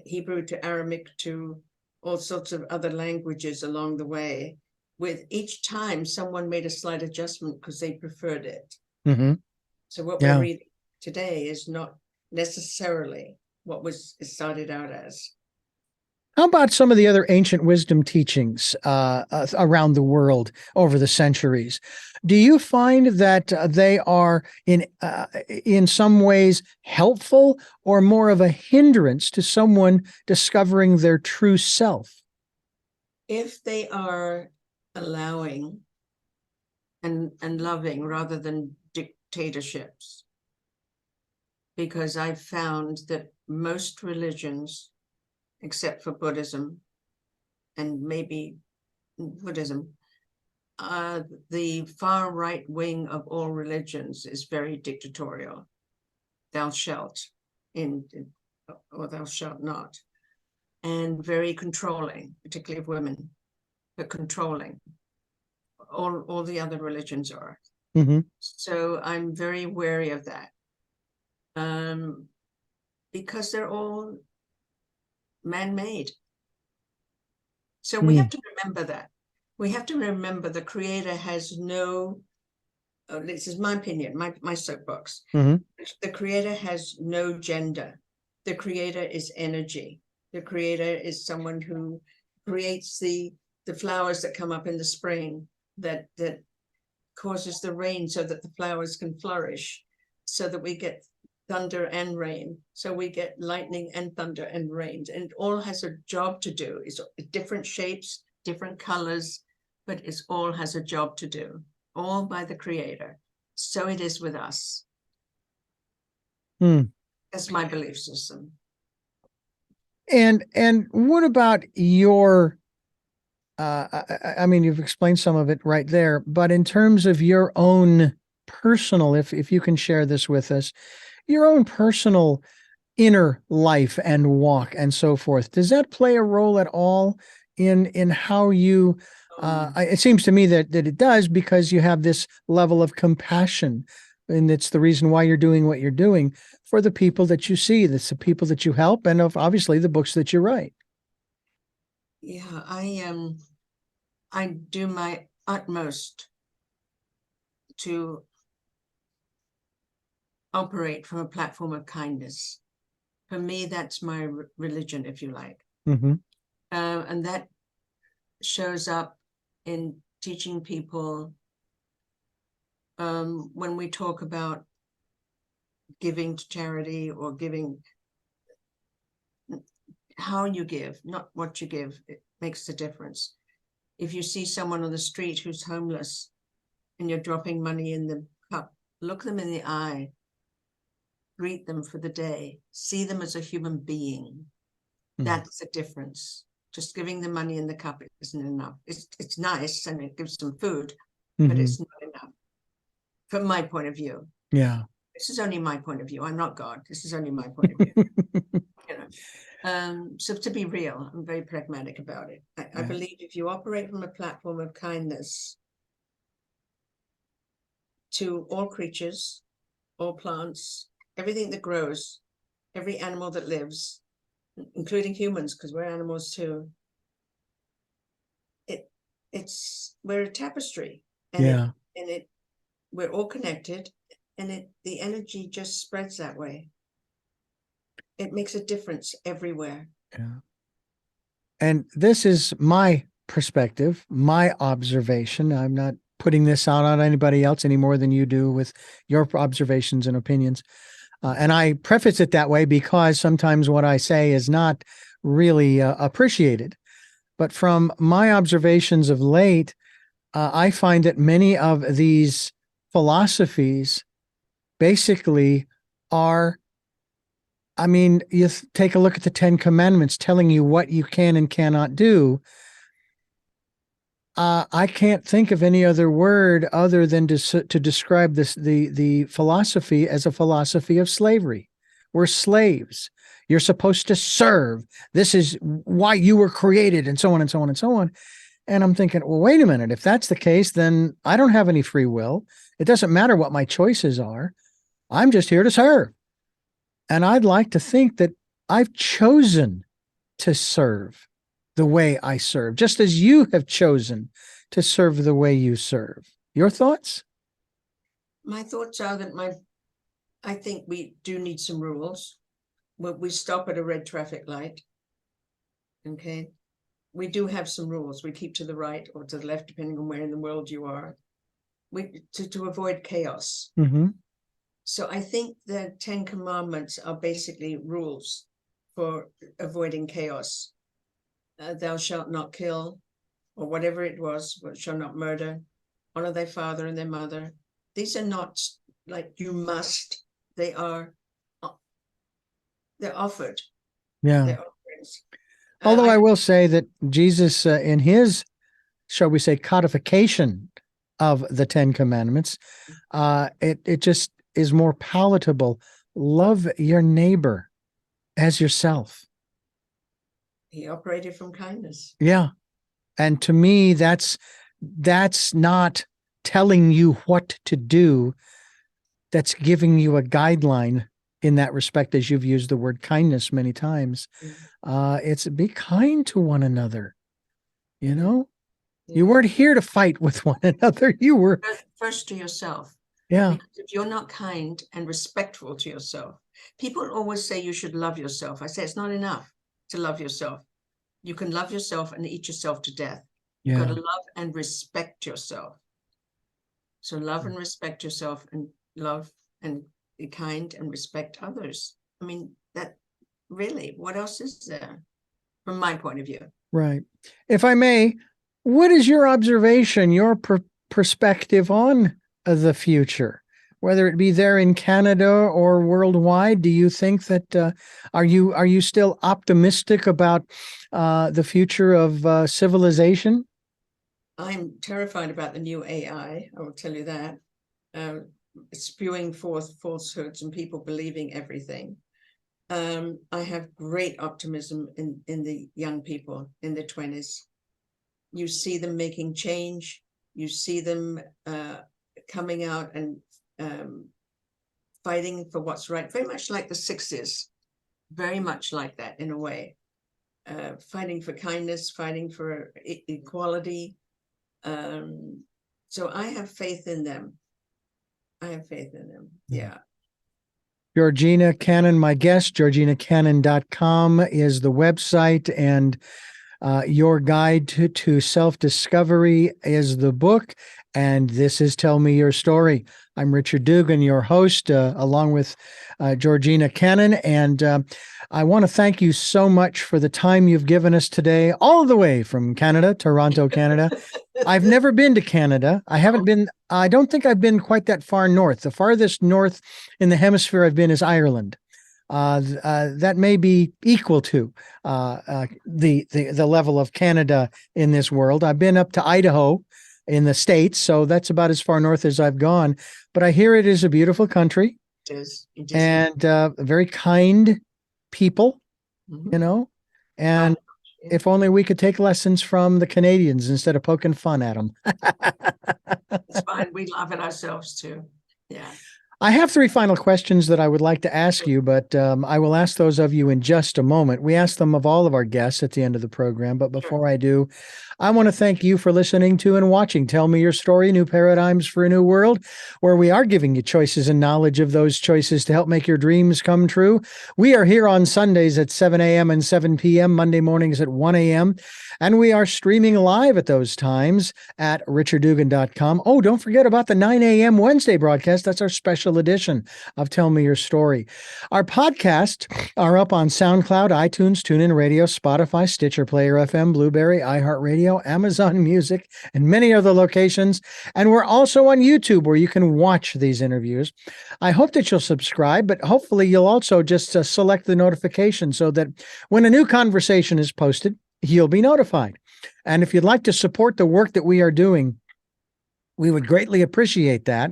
Hebrew to Aramaic to all sorts of other languages along the way. With each time, someone made a slight adjustment because they preferred it. Mm-hmm. So what we're reading today is not necessarily what it started out as. How about some of the other ancient wisdom teachings around the world over the centuries? Do you find that they are in some ways helpful or more of a hindrance to someone discovering their true self? If they are allowing and loving rather than dictatorships, because I've found that most religions, except for Buddhism and maybe Buddhism, the far right wing of all religions is very dictatorial. Thou shalt, or thou shalt not, and very controlling, particularly of women, but controlling. All the other religions are. Mm-hmm. So I'm very wary of that, because they're all man-made. So we have to remember that. We have to remember the Creator has no, this is my opinion, my soapbox. Mm-hmm. The Creator has no gender. The Creator is energy. The Creator is someone who creates the flowers that come up in the spring, that causes the rain so that the flowers can flourish, so that we get thunder and rain, so we get lightning and thunder and rain, and it all has a job to do. It's different shapes, different colors, but it all has a job to do, all by the Creator. So it is with us. That's my belief system. And what about your I mean, you've explained some of it right there, but in terms of your own personal, if you can share this with us, your own personal inner life and walk and so forth, does that play a role at all in how you, it seems to me that it does, because you have this level of compassion, and it's the reason why you're doing what you're doing for the people that you see, that's the people that you help, and obviously the books that you write. Yeah, I do my utmost to operate from a platform of kindness. For me, that's my religion, if you like. Mm-hmm. And that shows up in teaching people, when we talk about giving to charity or giving, how you give, not what you give, it makes the difference. If you see someone on the street who's homeless and you're dropping money in the cup, look them in the eye, greet them for the day, see them as a human being. That's the difference. Just giving the money in the cup isn't enough. It's nice and it gives some food, but it's not enough from my point of view. Yeah. This is only my point of view. I'm not God. This is only my point of view. So to be real, I'm very pragmatic about it. I believe if you operate from a platform of kindness to all creatures, all plants, everything that grows, every animal that lives, including humans, because we're animals too. We're a tapestry, and we're all connected, and the energy just spreads that way. It makes a difference everywhere. Yeah. And this is my perspective, my observation. I'm not putting this out on anybody else any more than you do with your observations and opinions. And I preface it that way because sometimes what I say is not really appreciated. But from my observations of late, I find that many of these philosophies basically are, I mean, you take a look at the 10 Commandments telling you what you can and cannot do. I can't think of any other word other than to describe the philosophy as a philosophy of slavery. We're slaves. You're supposed to serve. This is why you were created, and so on and so on and so on. And I'm thinking, well, wait a minute. If that's the case, then I don't have any free will. It doesn't matter what my choices are. I'm just here to serve. And I'd like to think that I've chosen to serve the way I serve, just as you have chosen to serve the way you serve. Your thoughts? My thoughts are that I think we do need some rules. When we stop at a red traffic light, okay, we do have some rules. We keep to the right or to the left, depending on where in the world you are, to avoid chaos. Mm-hmm. So I think the 10 Commandments are basically rules for avoiding chaos. Thou shalt not kill, or whatever it was, shall not murder, honor thy father and their mother. These are not like you must. They're offered. Yeah. They're offerings. Although I will say that Jesus, in his, shall we say, codification of the 10 Commandments, it just is more palatable. Love your neighbor as yourself. He operated from kindness. Yeah. And to me, that's not telling you what to do. That's giving you a guideline in that respect, as you've used the word kindness many times. It's be kind to one another. You know, you weren't here to fight with one another. You were first to yourself. Yeah. Because if you're not kind and respectful to yourself, people always say you should love yourself. I say it's not enough to love yourself. You can love yourself and eat yourself to death. You've got to love and respect yourself. So love and respect yourself, and love and be kind and respect others. I mean, that really, what else is there from my point of view? Right. If I may, what is your observation, your perspective on the future, whether it be there in Canada or worldwide? Do you think that, are you still optimistic about the future of civilization? I'm terrified about the new AI. I will tell you that. Spewing forth falsehoods and people believing everything. I have great optimism in the young people in their 20s. You see them making change. You see them coming out and fighting for what's right, very much like the 60s, very much like that in a way. Fighting for kindness, fighting for equality. So I have faith in them. Yeah. Georgina Cannon, my guest. GeorginaCannon.com is the website, and Your Guide to Self-Discovery is the book. And this is Tell Me Your Story. I'm Richard Dugan, your host, along with Georgina Cannon. And I want to thank you so much for the time you've given us today, all the way from Canada, Toronto, Canada. I've never been to Canada. I don't think I've been quite that far north. The farthest north in the hemisphere I've been is Ireland. That may be equal to the level of Canada in this world. I've been up to Idaho in the States, so that's about as far north as I've gone. But I hear it is a beautiful country. It is. It is. and very kind people, Mhm. you know, and Yeah. if only we could take lessons from the Canadians instead of poking fun at them. It's fine. We laugh at ourselves too. Yeah. I have three final questions that I would like to ask you, but I will ask those of you in just a moment. We ask them of all of our guests at the end of the program, but before I do, I want to thank you for listening to and watching Tell Me Your Story, New Paradigms for a New World, where we are giving you choices and knowledge of those choices to help make your dreams come true. We are here on Sundays at 7 a.m. and 7 p.m., Monday mornings at 1 a.m., and we are streaming live at those times at richarddugan.com. Oh, don't forget about the 9 a.m. Wednesday broadcast. That's our special edition of Tell Me Your Story. Our podcasts are up on SoundCloud, iTunes, TuneIn Radio, Spotify, Stitcher, Player FM, Blueberry, iHeartRadio, Amazon Music, and many other locations. And we're also on YouTube where you can watch these interviews. I hope that you'll subscribe, but hopefully you'll also just select the notification so that when a new conversation is posted, you'll be notified. And if you'd like to support the work that we are doing, we would greatly appreciate that.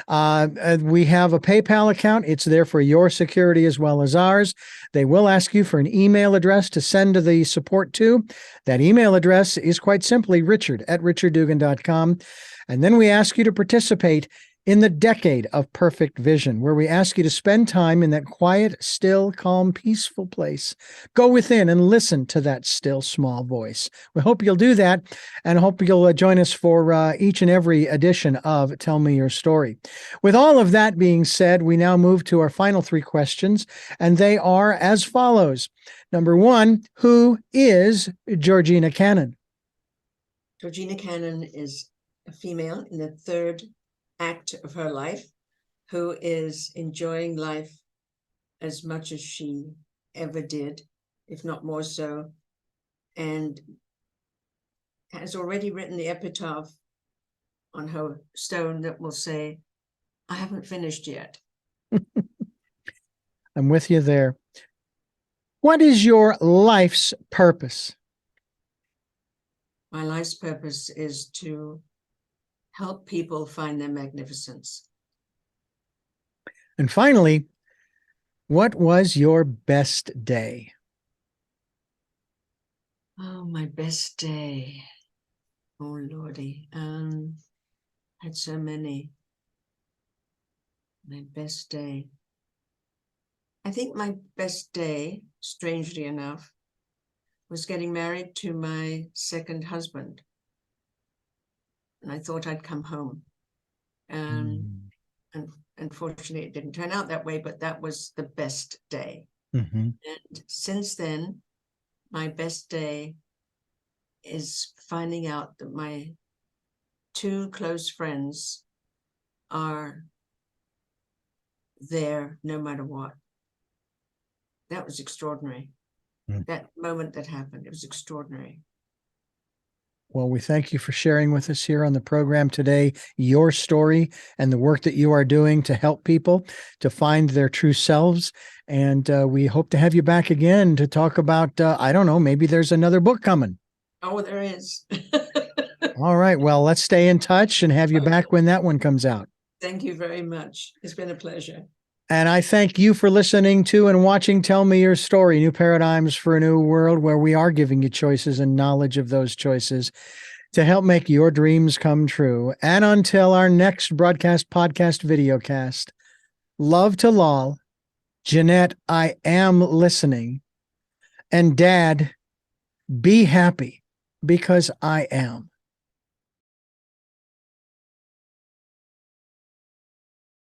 We have a PayPal account. It's there for your security as well as ours. They will ask you for an email address to send the support to. That email address is quite simply richard@richarddugan.com. And then we ask you to participate in the Decade of Perfect Vision, where we ask you to spend time in that quiet, still, calm, peaceful place. Go within and listen to that still, small voice. We hope you'll do that, and hope you'll join us for each and every edition of Tell Me Your Story. With all of that being said, we now move to our final three questions, and they are as follows. Number one, who is Georgina Cannon? Georgina Cannon is a female in the third act of her life who is enjoying life as much as she ever did, if not more so, and has already written the epitaph on her stone that will say, "I haven't finished yet." I'm with you there. What is your life's purpose? My life's purpose is to help people find their magnificence. And finally, what was your best day? Oh, my best day. Oh, Lordy. Had so many. My best day. I think my best day, strangely enough, was getting married to my second husband. And I thought I'd come home. And unfortunately, it didn't turn out that way, but that was the best day. Mm-hmm. And since then, my best day is finding out that my two close friends are there no matter what. That was extraordinary. That moment that happened, it was extraordinary. Well, we thank you for sharing with us here on the program today your story and the work that you are doing to help people to find their true selves. And we hope to have you back again to talk about, I don't know, maybe there's another book coming. Oh, there is. All right. Well, let's stay in touch and have you back when that one comes out. Thank you very much. It's been a pleasure. And I thank you for listening to and watching Tell Me Your Story, New Paradigms for a New World, where we are giving you choices and knowledge of those choices to help make your dreams come true. And until our next broadcast, podcast, videocast, love to Lal, Jeanette, I am listening, and Dad, be happy because I am.